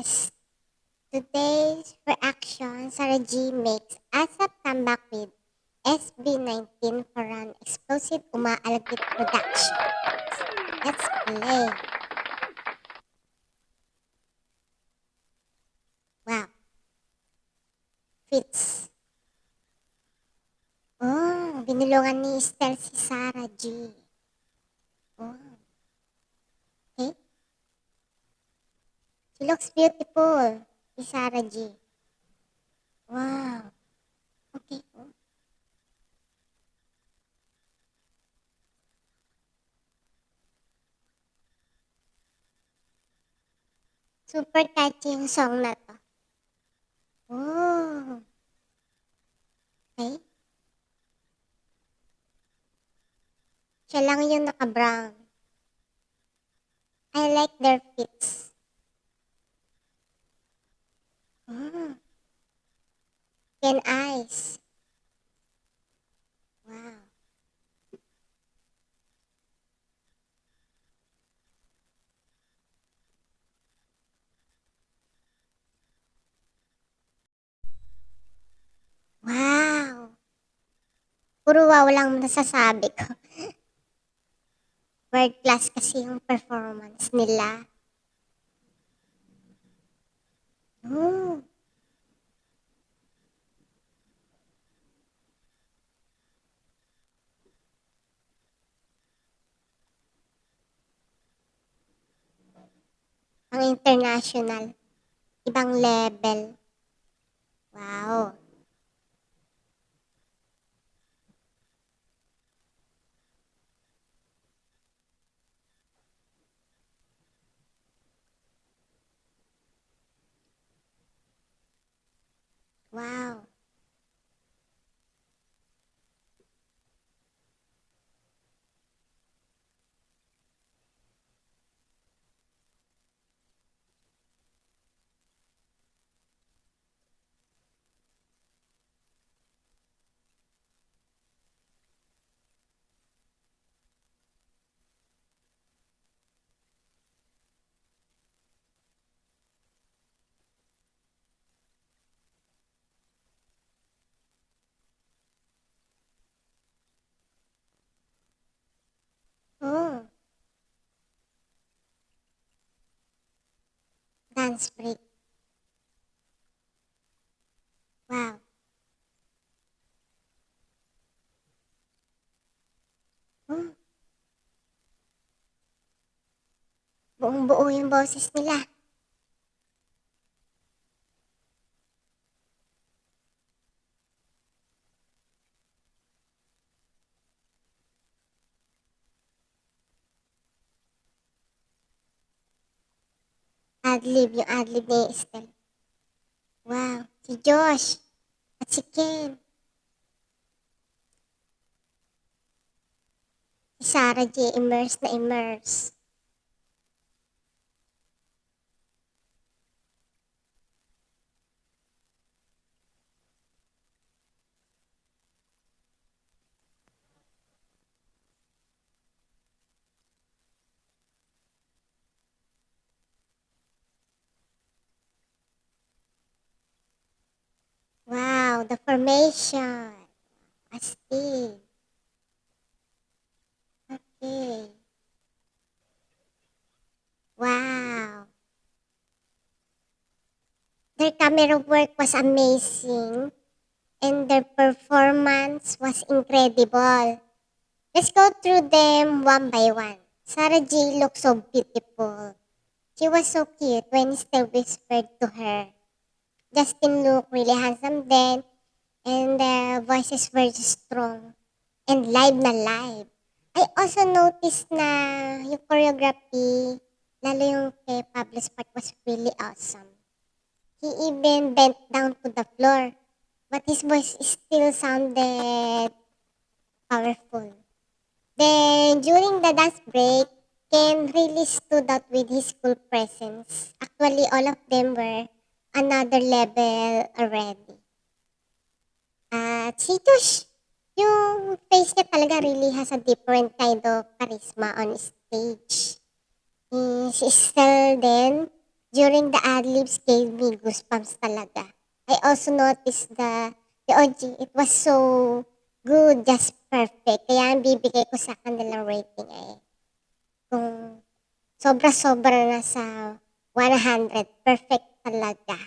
Yes, today's reaction, Sarah G makes ASAP comeback with SB19 for an explosive umaalagit production. Let's play. Wow, fits. Oh, binulungan ni Estel si Sarah G. Oh, okay. She looks beautiful, si Sarah G. Wow, okay. Oh. Super catchy yung song na to. Oh, okay. Siya lang yung naka-brown. I like their fits. Oh, and eyes. Wow. Wow! Puro wow lang nasasabi ko. World class kasi yung performance nila. Oh, ang international. Ibang level. Wow. Wow. Oh, dance break. Wow. Oh, buong buo yung boses nila. Adlib, yung adlib ni Estelle. Wow. Si Josh. At si Ken. Si Sarah J. Immerse na immerse. Wow, the formation. Astig. Okay. Wow. Their camera work was amazing and their performance was incredible. Let's go through them one by one. Sarah J looked so beautiful. She was so cute when Estelle whispered to her. Justin looked really handsome then, and the voices were strong and live na live. I also noticed na yung choreography, lalo yung kay Pablo's part was really awesome. He even bent down to the floor, but his voice still sounded powerful. Then, during the dance break, Ken really stood out with his cool presence. Actually, all of them were another level already. At si Josh, yung face niya talaga really has a different kind of charisma on stage. Si Estelle din, during the ad-libs gave me goosebumps talaga. I also noticed the OG, it was so good, just perfect. Kaya ang bibigay ko sa kanilang rating ay kung sobra-sobra na sa 100, perfect talaga.